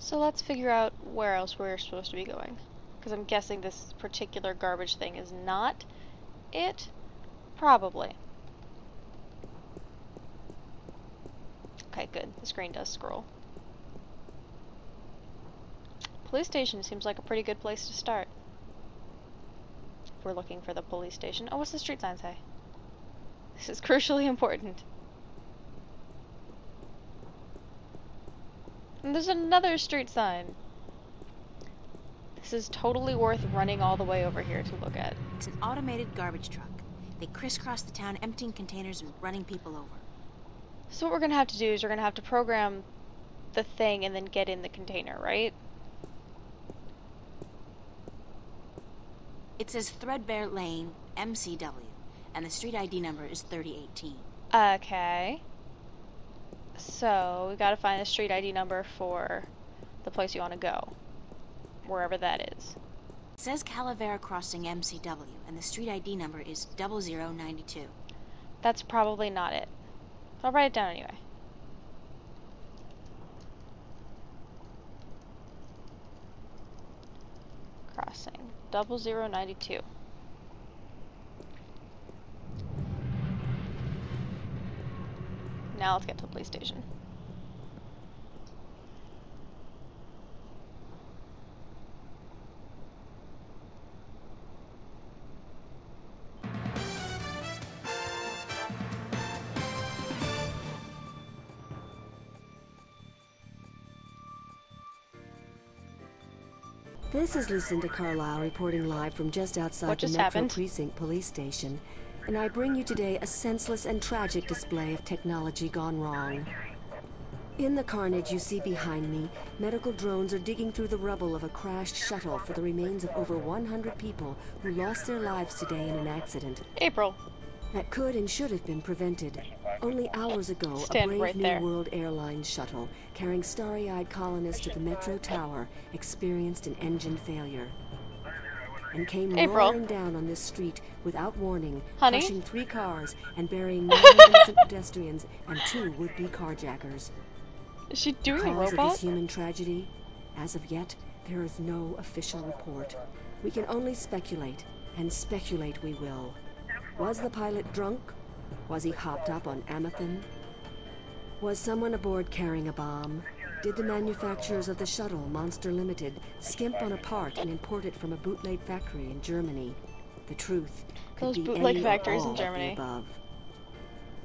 So let's figure out where else we're supposed to be going. Because I'm guessing this particular garbage thing is not it. Probably. Okay, good. The screen does scroll. Police station seems like a pretty good place to start. If we're looking for the police station. Oh, what's the street sign say? This is crucially important. And there's another street sign. This is totally worth running all the way over here to look at. It's an automated garbage truck. They crisscross the town emptying containers and running people over. So what we're gonna have to do is we're gonna have to program the thing and then get in the container, right? It says Threadbare Lane, MCW, and the street ID number is 3018. Okay. So we gotta find the street ID number for the place you want to go. Wherever that is. It says Calavera Crossing MCW, and the street ID number is 0092. That's probably not it. So I'll write it down anyway. Crossing 0092. Now let's get to the police station. This is Lucinda Carlisle reporting live from just outside the Metro Precinct Police Station, and I bring you today a senseless and tragic display of technology gone wrong. In the carnage you see behind me, medical drones are digging through the rubble of a crashed shuttle for the remains of over 100 people who lost their lives today in an accident. April. That could and should have been prevented. Only hours ago, a brave New World Airlines shuttle carrying starry-eyed colonists to the Metro Tower experienced an engine failure and came roaring down on this street without warning, crushing 3 cars and burying 9 innocent pedestrians and 2 would-be carjackers. Is she doing a robot? The cause of this human tragedy? As of yet, there is no official report. We can only speculate, and speculate we will. Was the pilot drunk? Was he hopped up on Amethyst? Was someone aboard carrying a bomb? Did the manufacturers of the shuttle, Monster Limited, skimp on a part and import it from a bootleg factory in Germany? The truth could be any or all of the above.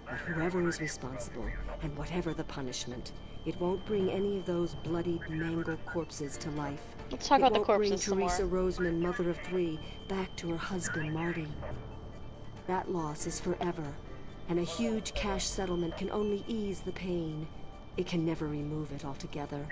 But whoever is responsible, and whatever the punishment, it won't bring any of those bloodied, mangled corpses to life. Let's talk about the corpses some more. Teresa Roseman, mother of 3, back to her husband, Marty. That loss is forever, and a huge cash settlement can only ease the pain. It can never remove it altogether.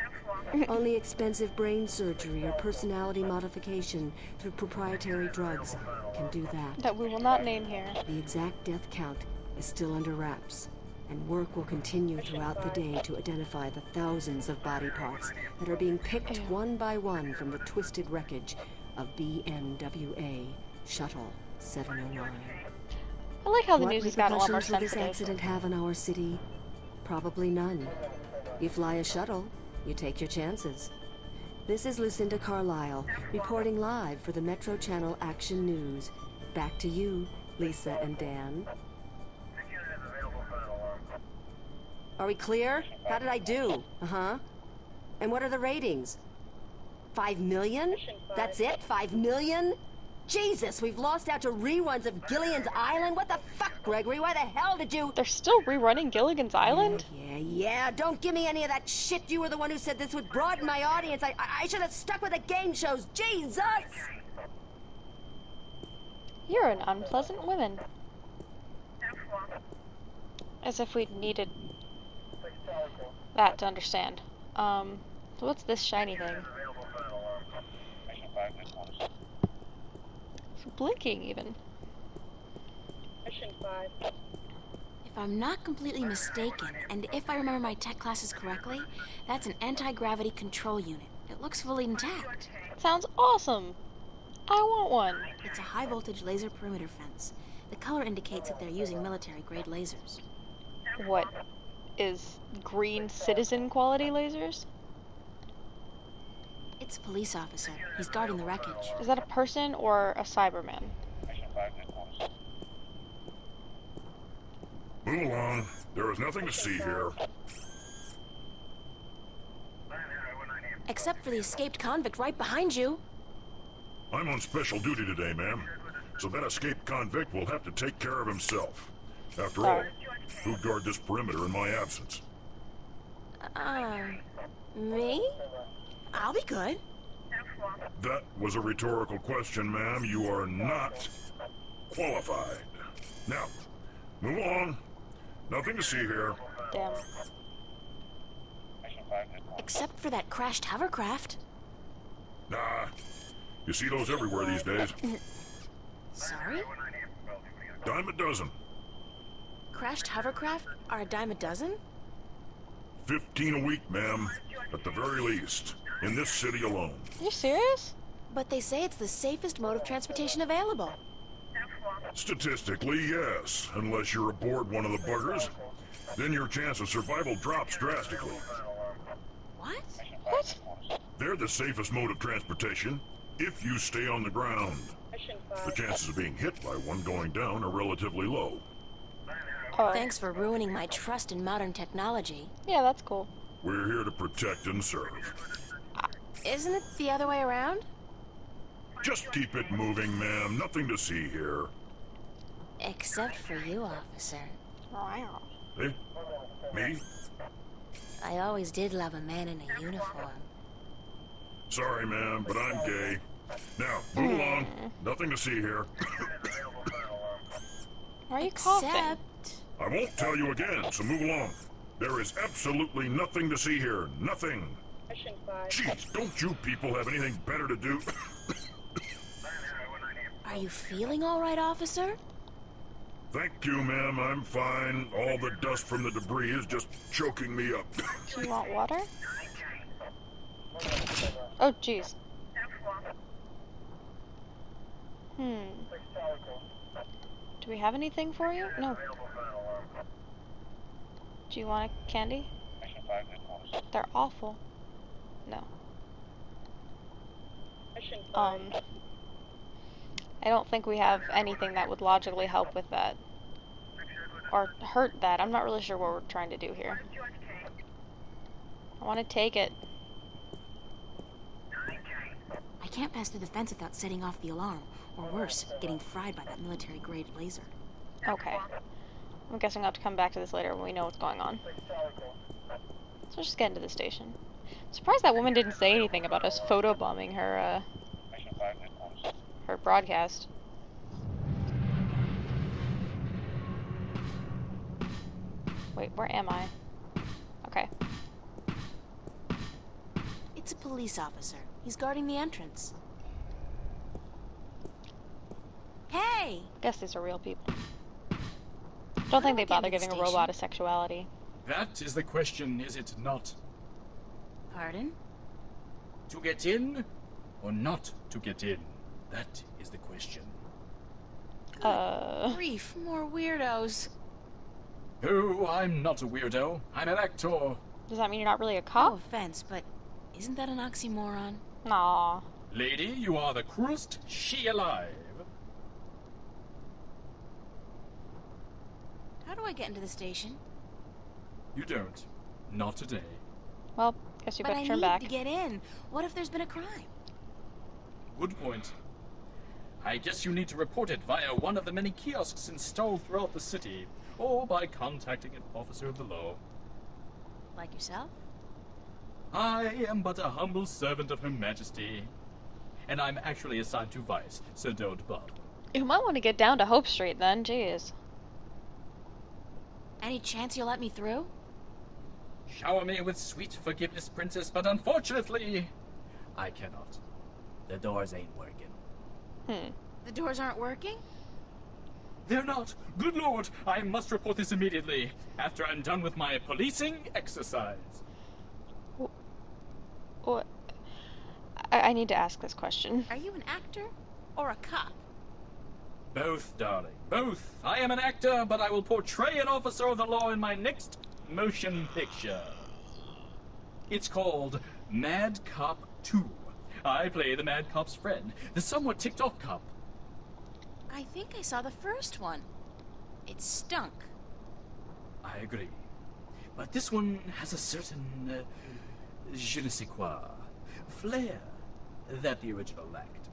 Only expensive brain surgery or personality modification through proprietary drugs can do that. That we will not name here. The exact death count is still under wraps, and work will continue throughout the day to identify the thousands of body parts that are being picked one by one from the twisted wreckage of BNWA Shuttle 709. I like how the news has gotten a lot more sensitive. What repercussions will this accident have on our city? Probably none. You fly a shuttle, you take your chances. This is Lucinda Carlisle, reporting live for the Metro Channel Action News. Back to you, Lisa and Dan. Are we clear? How did I do? Uh-huh. And what are the ratings? 5 million? That's it? 5 million? Jesus, we've lost out to reruns of Gilligan's Island? What the fuck, Gregory? Why the hell did you... They're still rerunning Gilligan's Island? Yeah. Don't give me any of that shit. You were the one who said this would broaden my audience. I should have stuck with the game shows. Jesus! You're an unpleasant woman. As if we'd needed that to understand. So what's this shiny thing? It's blinking even. Mission 5. If I'm not completely mistaken, and if I remember my tech classes correctly, that's an anti-gravity control unit. It looks fully intact. Sounds awesome! I want one. It's a high-voltage laser perimeter fence. The color indicates that they're using military-grade lasers. What? Is green citizen quality lasers? It's a police officer. He's guarding the wreckage. Is that a person or a Cyberman? Move along. There is nothing to see here. Except for the escaped convict right behind you. I'm on special duty today, ma'am. So that escaped convict will have to take care of himself. After all, who'd guard this perimeter in my absence? Me? I'll be good. That was a rhetorical question, ma'am. You are not qualified. Now, move along. Nothing to see here. Damn. Except for that crashed hovercraft. Nah. You see those everywhere these days. Sorry? Dime a dozen. Crashed hovercraft are a dime a dozen? 15 a week, ma'am. At the very least. In this city alone. Are you serious? But they say it's the safest mode of transportation available. Statistically, yes. Unless you're aboard one of the buggers. Then your chance of survival drops drastically. What? What? They're the safest mode of transportation if you stay on the ground. The chances of being hit by one going down are relatively low. Oh. Thanks for ruining my trust in modern technology. Yeah, that's cool. We're here to protect and serve. Isn't it the other way around? Just keep it moving, ma'am. Nothing to see here. Except for you, officer. Wow. Eh? Me? I always did love a man in a uniform. Sorry, ma'am, but I'm gay. Now, move along. Nothing to see here. Why are you coughing? Except... I won't tell you again, so move along. There is absolutely nothing to see here. Nothing. Mission 5. Jeez, don't you people have anything better to do? Are you feeling all right, officer? Thank you, ma'am. I'm fine. All the dust from the debris is just choking me up. Do you want water? Oh, jeez. Do we have anything for you? No. Do you want a candy? They're awful. No. Mission 5. I don't think we have anything that would logically help with that. Or hurt that. I'm not really sure what we're trying to do here. I want to take it. I can't pass through the fence without setting off the alarm. Or worse, getting fried by that military-grade laser. Okay. I'm guessing I'll have to come back to this later when we know what's going on. So let's just get into the station. Surprised that woman didn't say anything about us photobombing her, her broadcast. Wait, where am I? Okay. It's a police officer. He's guarding the entrance. Hey! Guess these are real people. Don't think they bother giving a robot a sexuality. That is the question, is it not? Pardon? To get in or not to get in? That is the question. Grief, more weirdos. Oh, I'm not a weirdo. I'm an actor. Does that mean you're not really a No cop? offense, but isn't that an oxymoron? Aw. Lady, you are the cruelest she alive. How do I get into the station? You don't. Not today. Well, guess you But better I turn need back. to get in. What if there's been a crime? Good point. I guess you need to report it via one of the many kiosks installed throughout the city, or by contacting an officer of the law. Like yourself? I am but a humble servant of Her Majesty, and I'm actually assigned to Vice, so don't bother. You might want to get down to Hope Street then, jeez. Any chance you'll let me through? Shower me with sweet forgiveness, Princess, but unfortunately, I cannot. The doors ain't working. The doors aren't working? They're not. Good Lord, I must report this immediately, after I'm done with my policing exercise. What? I need to ask this question. Are you an actor or a cop? Both, darling, both. I am an actor, but I will portray an officer of the law in my next motion picture. It's called Mad Cop 2, I play the mad cop's friend, the somewhat ticked-off cop. I think I saw the first one. It stunk. I agree. But this one has a certain, je ne sais quoi, flair that the original lacked.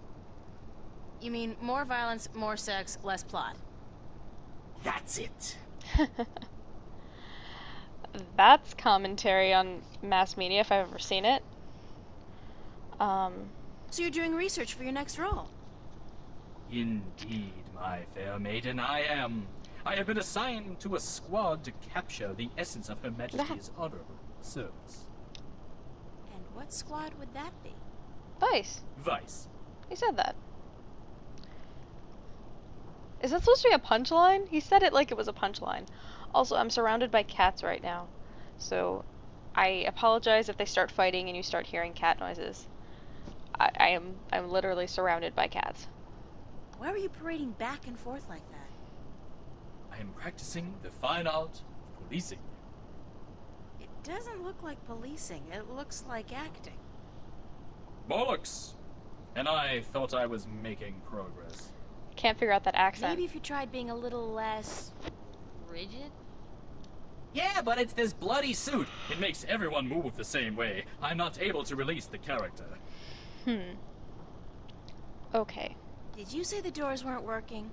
You mean more violence, more sex, less plot? That's it. That's commentary on mass media if I've ever seen it. So you're doing research for your next role? Indeed, my fair maiden, I am. I have been assigned to a squad to capture the essence of Her Majesty's honorable service. And what squad would that be? Vice. Vice. He said that. Is that supposed to be a punchline? He said it like it was a punchline. Also, I'm surrounded by cats right now. So, I apologize if they start fighting and you start hearing cat noises. I'm literally surrounded by cats. Why were you parading back and forth like that? I am practicing the fine art of policing. It doesn't look like policing. It looks like acting. Bollocks! And I thought I was making progress. Can't figure out that accent. Maybe if you tried being a little less rigid? Yeah, but it's this bloody suit. It makes everyone move the same way. I'm not able to release the character. Okay. Did you say the doors weren't working?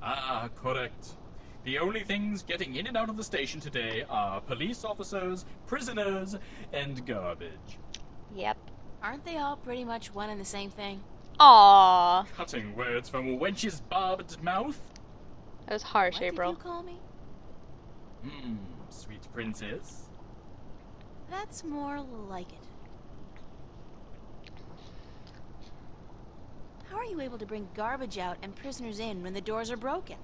Ah, correct. The only things getting in and out of the station today are police officers, prisoners, and garbage. Yep. Aren't they all pretty much one and the same thing? Aww. Cutting words from a wench's barbed mouth? That was harsh, What April. did you call me? Sweet princess. That's more like it. How are you able to bring garbage out and prisoners in when the doors are broken?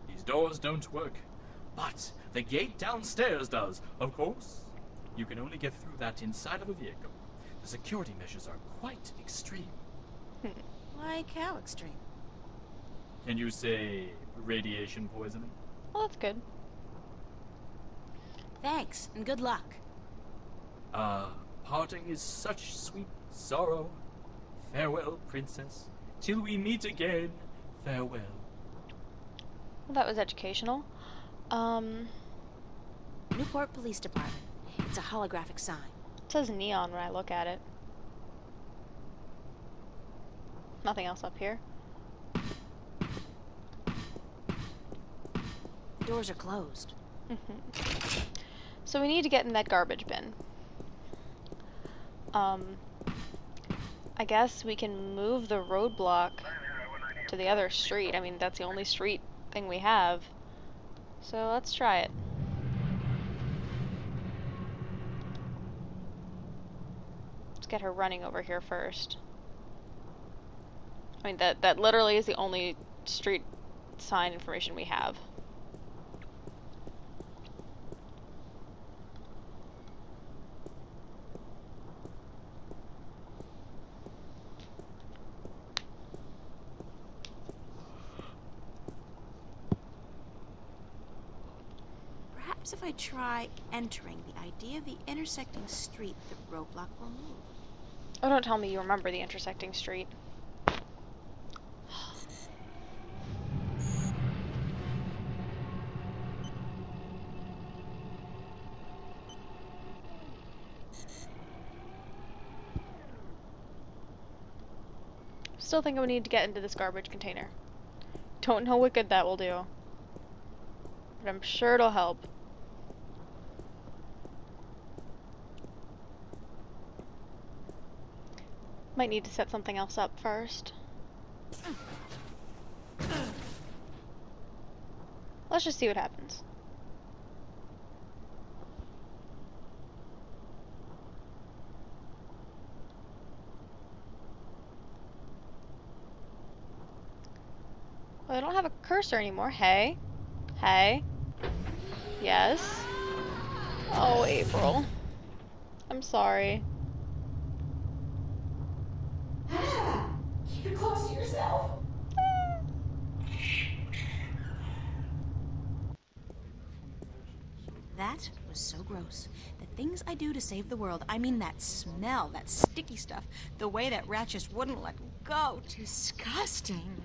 These doors don't work, but the gate downstairs does. Of course, you can only get through that inside of a vehicle. The security measures are quite extreme. Like how extreme? Can you say radiation poisoning? Well, that's good. Thanks, and good luck. Parting is such sweet sorrow. Farewell, princess. Till we meet again, farewell. Well, that was educational. Newport Police Department. It's a holographic sign. It says neon when I look at it. Nothing else up here. The doors are closed. So we need to get in that garbage bin. I guess we can move the roadblock to the other street. I mean, that's the only street thing we have. So let's try it. Let's get her running over here first. I mean, that literally is the only street sign information we have. Perhaps if I try entering the idea of the intersecting street, the roadblock will move. Oh, don't tell me you remember the intersecting street. Still think we need to get into this garbage container. Don't know what good that will do, but I'm sure it'll help. Might need to set something else up first. Let's just see what happens. Well, I don't have a cursor anymore. Hey. Hey. Yes. Oh, April. I'm sorry. Keep it close to yourself. That was so gross. The things I do to save the world, I mean that smell, that sticky stuff, the way that rat just wouldn't let go. Disgusting.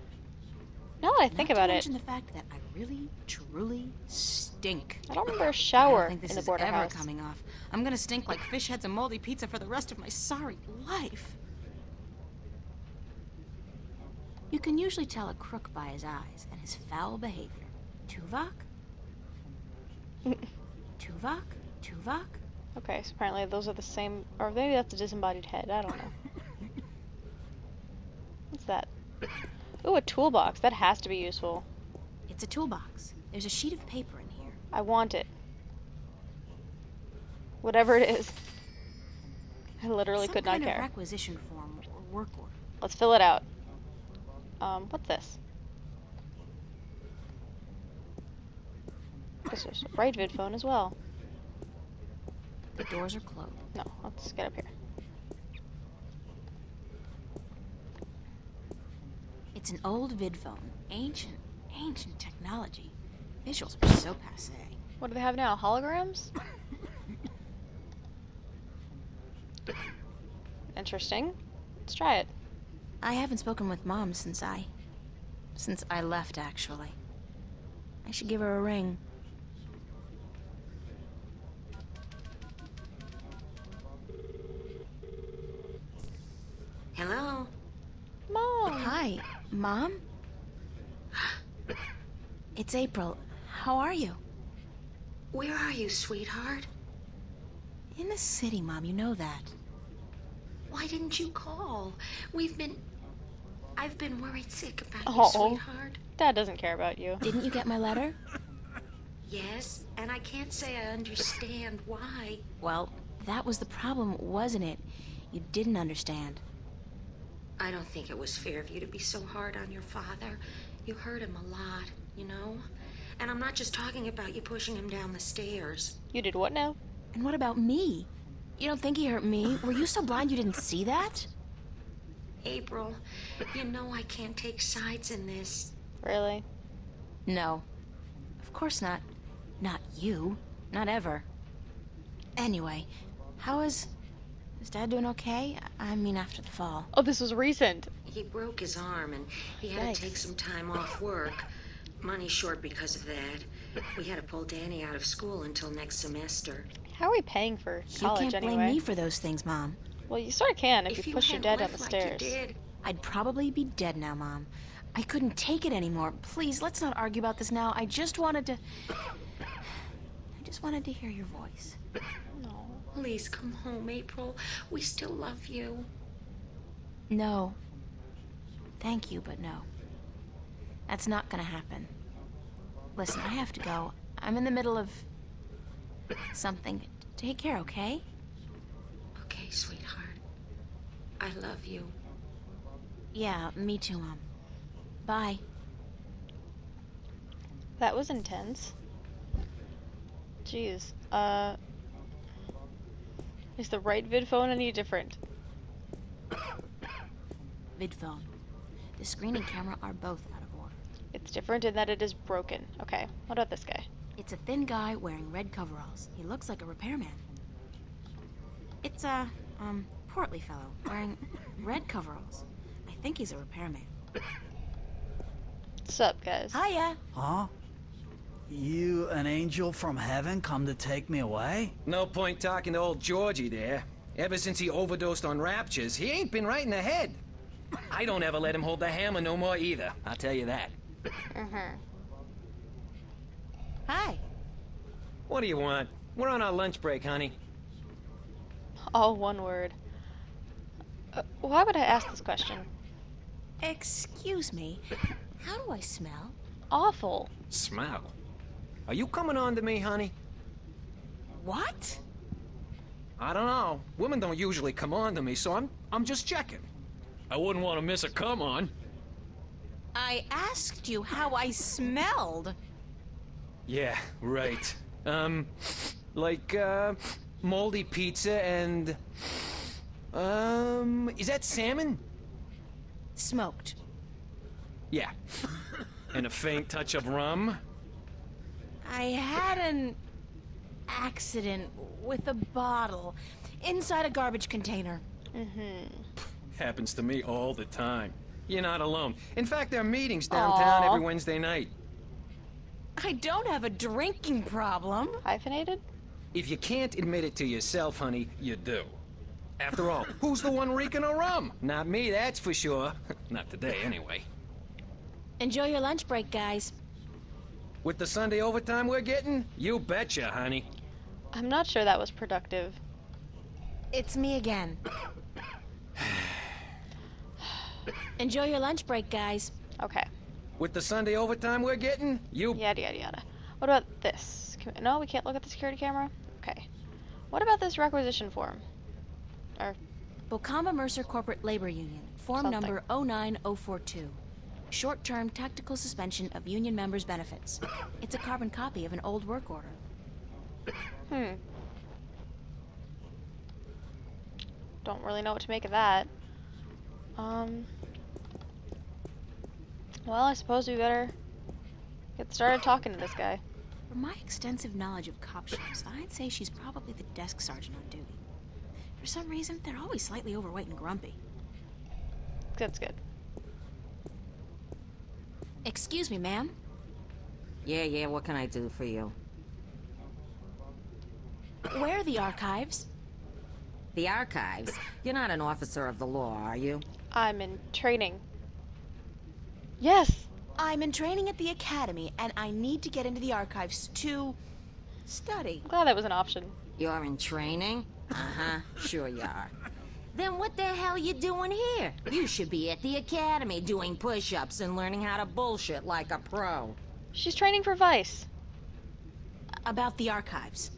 Now that I think about Not to it, mention the fact that I really, truly stink. I don't remember a I shower don't think this in the is border ever house. coming off. I'm gonna stink like fish heads and moldy pizza for the rest of my sorry life. You can usually tell a crook by his eyes and his foul behavior. Tuvok? Tuvok? Tuvok? Okay, so apparently those are the same, or maybe that's a disembodied head. I don't know. What's that? Ooh, a toolbox. That has to be useful. It's a toolbox. There's a sheet of paper in here. I want it. Whatever it is. I literally could not Some kind care. of requisition form or work order. Let's fill it out. What's this? This is a right vid phone as well. The doors are closed. No, let's get up here. It's an old vid phone. Ancient, ancient technology. Visuals are so passé. What do they have now? Holograms? Interesting. Let's try it. I haven't spoken with Mom since I left, actually. I should give her a ring. Hello? Mom! Hi, Mom? It's April. How are you? Where are you, sweetheart? In the city, Mom, you know that. Why didn't you call? I've been worried sick about Oh. you, sweetheart. Dad doesn't care about you. Didn't you get my letter? Yes, and I can't say I understand why. Well, that was the problem, wasn't it? You didn't understand. I don't think it was fair of you to be so hard on your father. You hurt him a lot, you know? And I'm not just talking about you pushing him down the stairs. You did what now? And what about me? You don't think he hurt me? Were you so blind you didn't see that? April, you know I can't take sides in this. Really? No. Of course not. Not you. Not ever. Anyway, is Dad doing okay? I mean, after the fall. Oh, this was recent. He broke his arm and he had to take some time off work. Money short because of that. We had to pull Danny out of school until next semester. How are we paying for college you can't blame anyway? me for those things, Mom. Well, you sort of can if you push your dad hadn't down the left like you stairs. did, I'd probably be dead now, Mom. I couldn't take it anymore. Please, let's not argue about this now. I just wanted to hear your voice. No. please come home, April. We still love you. No. Thank you, but no. That's not gonna happen. Listen, I have to go. I'm in the middle of something. Take care, okay? Okay, sweetheart. I love you. Yeah, me too, Mom. Bye. That was intense. Jeez. Is the right vid phone any different? Vidphone. The screen and camera are both out of order. It's different in that it is broken. Okay, what about this guy? It's a thin guy wearing red coveralls. He looks like a repairman. It's a, portly fellow wearing red coveralls. I think he's a repairman. What's up, guys? Hiya! Huh? You an angel from heaven come to take me away? No point talking to old Georgie there. Ever since he overdosed on raptures, he ain't been right in the head. I don't ever let him hold the hammer no more either, I'll tell you that. Mm-hmm. Hi. What do you want? We're on our lunch break, honey. All one word. Why would I ask this question? Excuse me. How do I smell? Awful. Smell? Are you coming on to me, honey? What? I don't know. Women don't usually come on to me, so I'm just checking. I wouldn't want to miss a come on. I asked you how I smelled. Yeah, right. Like, moldy pizza and... is that salmon? Smoked. Yeah. And a faint touch of rum? I had an accident with a bottle inside a garbage container. Happens to me all the time. You're not alone. In fact, there are meetings downtown every Wednesday night. I don't have a drinking problem. Hyphenated? If you can't admit it to yourself, honey, you do. After all, who's the one reeking of rum? Not me, that's for sure. Not today, anyway. Enjoy your lunch break, guys. With the Sunday overtime we're getting, you betcha, honey. I'm not sure that was productive. It's me again. Enjoy your lunch break, guys. Okay. With the Sunday overtime we're getting, you... Yada yada yada. What about this? No, we can't look at the security camera? Okay. What about this requisition form? Or... Bocamba Mercer Corporate Labor Union, form Something. number 09042. Short-term tactical suspension of union members' benefits. It's a carbon copy of an old work order. Don't really know what to make of that. Well, I suppose we better get started talking to this guy. From my extensive knowledge of cop ships, I'd say she's probably the desk sergeant on duty. For some reason, they're always slightly overweight and grumpy. That's good. Excuse me, ma'am. Yeah, what can I do for you? Where are the archives? The archives? You're not an officer of the law, are you? I'm in training. Yes! I'm in training at the academy, and I need to get into the archives to study. I'm glad that was an option. You're in training? Uh-huh, sure you are. Then what the hell you doing here? You should be at the academy doing push-ups and learning how to bullshit like a pro. She's training for Vice. About the archives.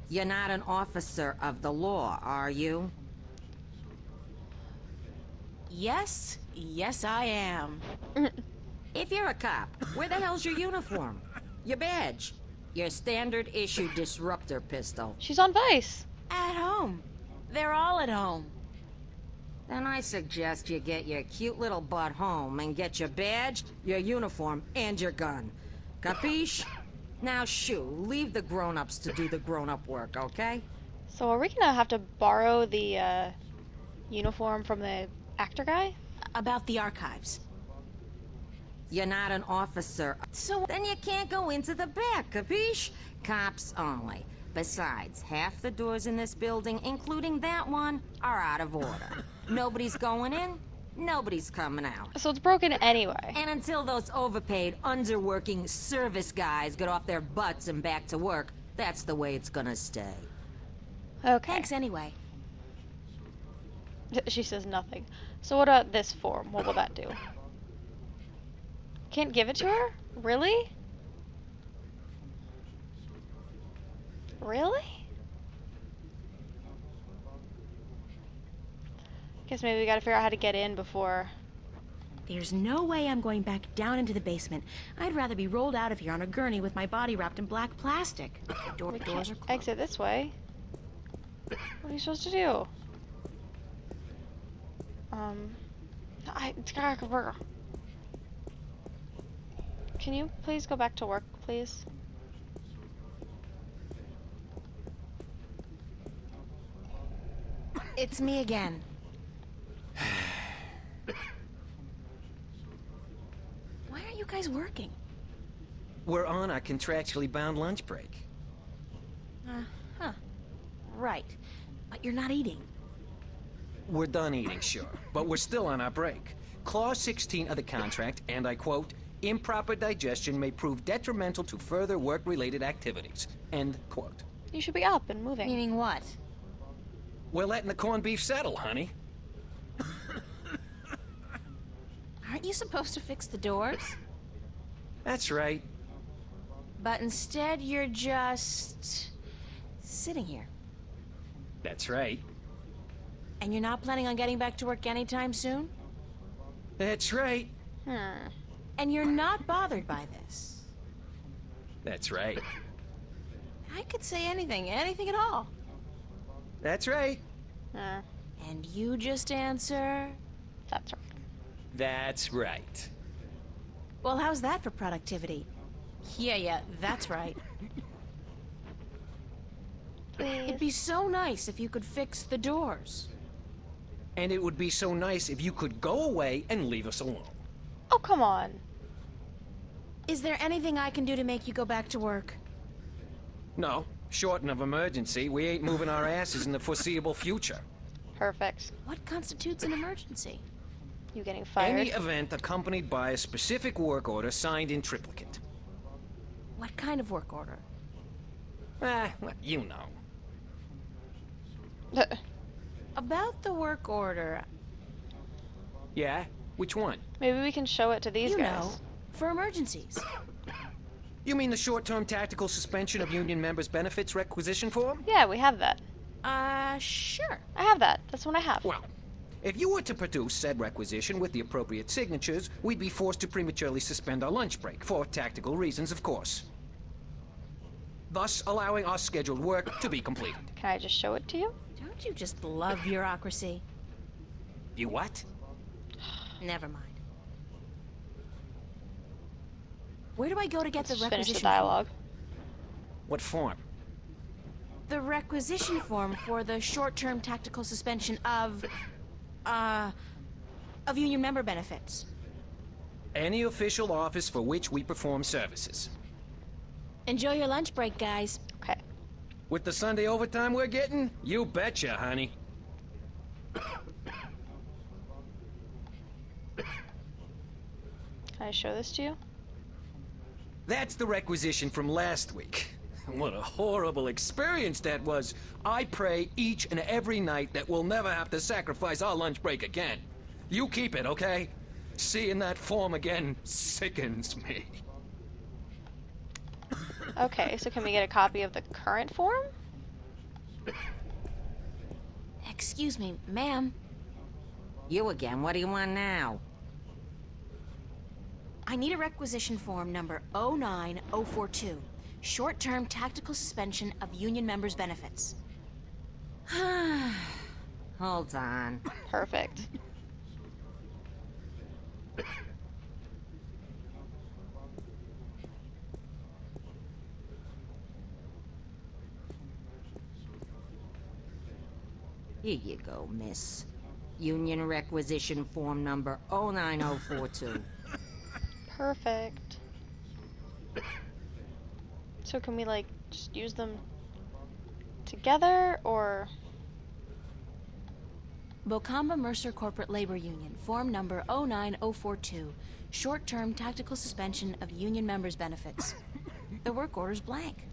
You're not an officer of the law, are you? Yes, I am. If you're a cop, where the hell's your uniform? Your badge? Your standard issue disruptor pistol? She's on Vice. At home. They're all at home. Then I suggest you get your cute little butt home and get your badge, your uniform, and your gun. Capiche? Now shoo, leave the grown-ups to do the grown-up work, okay? So are we gonna have to borrow the uniform from the actor guy? About the archives. You're not an officer, so then you can't go into the back, capiche? Cops only. Besides, half the doors in this building, including that one, are out of order. Nobody's going in, nobody's coming out. So it's broken anyway. And until those overpaid, underworking service guys get off their butts and back to work, that's the way it's gonna stay. Okay. Thanks anyway. She says nothing. So what about this form? What will that do? Can't give it to her? Really? Really? Guess maybe we gotta figure out how to get in before... There's no way I'm going back down into the basement. I'd rather be rolled out of here on a gurney with my body wrapped in black plastic. The We doors can't are closed. exit this way. What are you supposed to do? Can you please go back to work, please? It's me again. Why aren't you guys working? We're on our contractually bound lunch break. Huh. Right. But you're not eating. We're done eating, sure, but we're still on our break. Clause 16 of the contract, and I quote, improper digestion may prove detrimental to further work-related activities. End quote. You should be up and moving. Meaning what? We're letting the corned beef settle, honey. Aren't you supposed to fix the doors? That's right. But instead you're just... sitting here. That's right. And you're not planning on getting back to work anytime soon? That's right. And you're not bothered by this? That's right. I could say anything at all. That's right. And you just answer... That's right. That's right. Well, how's that for productivity? Yeah, that's right. Please. It'd be so nice if you could fix the doors. And it would be so nice if you could go away and leave us alone. Oh, come on. Is there anything I can do to make you go back to work? No, short of emergency, we ain't moving our asses in the foreseeable future. Perfect. What constitutes an emergency? You getting fired? Any event accompanied by a specific work order signed in triplicate. What kind of work order? Well, you know. About the work order. Yeah? Which one? Maybe we can show it to these You guys. know, for emergencies. You mean the short-term tactical suspension of union members' benefits requisition form? Yeah, we have that. Sure. I have that. That's what I have. Well, if you were to produce said requisition with the appropriate signatures, we'd be forced to prematurely suspend our lunch break, for tactical reasons, of course. Thus, allowing our scheduled work to be completed. Can I just show it to you? Don't you just love bureaucracy? You what? Never mind. Where do I go to get the Let's requisition finish the dialogue. What form? form? The requisition form for the short-term tactical suspension of union member benefits. Any official office for which we perform services. Enjoy your lunch break, guys. Okay. With the Sunday overtime we're getting? You betcha, honey. Can I show this to you? That's the requisition from last week. What a horrible experience that was. I pray each and every night that we'll never have to sacrifice our lunch break again. You keep it, okay? Seeing that form again sickens me. Okay, so can we get a copy of the current form? Excuse me, ma'am. You again. What do you want now? I need a requisition form number 09042. Short-term tactical suspension of union members' benefits. Hold on. Perfect. Here you go, miss. Union requisition form number 09042. Perfect. So can we, like, just use them together, or... Bocamba Mercer Corporate Labor Union, form number 09042. Short-term tactical suspension of union members' benefits. The work order's blank.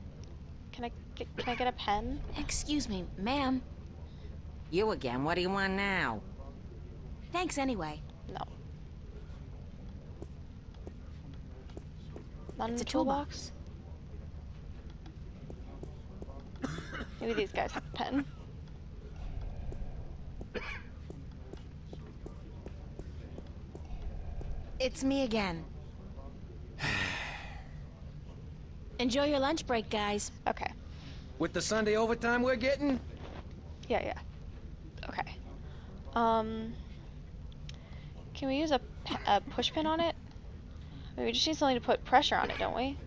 Can I get a pen? Excuse me, ma'am. You again. What do you want now? Thanks anyway. No. Not in It's the a toolbox? Maybe these guys have a pen. It's me again. Enjoy your lunch break, guys. Okay. With the Sunday overtime we're getting? Yeah. Okay. Can we use a push pin on it? I mean, we just need something to put pressure on it, don't we?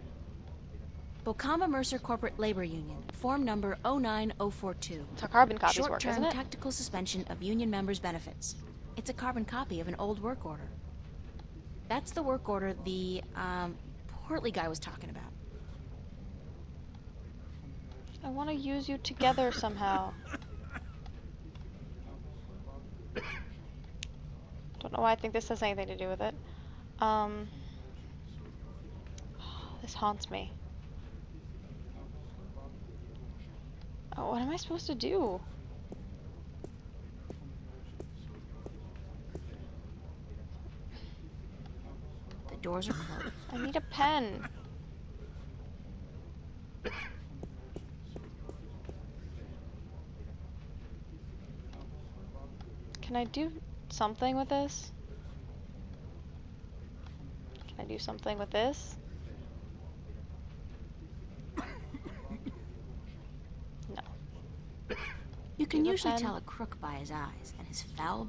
Bocamba Mercer Corporate Labor Union, form number 09042. It's how carbon copies work, Short-term isn't it? tactical suspension of union members' benefits. It's a carbon copy of an old work order. That's the work order the, portly guy was talking about. I want to use you together somehow. Don't know why I think this has anything to do with it. This haunts me. Oh, what am I supposed to do? The doors are closed. I need a pen. Can I do something with this? Can I do something with this? No. You can Do the usually pen. tell a crook by his eyes and his foul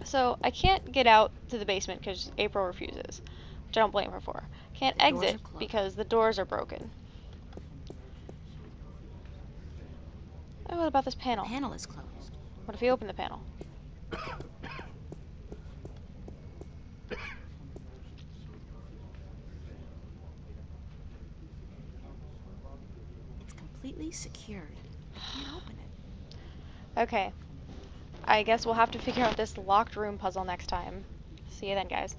So, I can't get out to the basement because April refuses, which I don't blame her for. Can't The doors exit are closed. because the doors are broken. Oh, what about this panel? The panel is closed. What if we open the panel? It's completely secured. I can't open it. Okay. I guess we'll have to figure out this locked room puzzle next time. See you then, guys.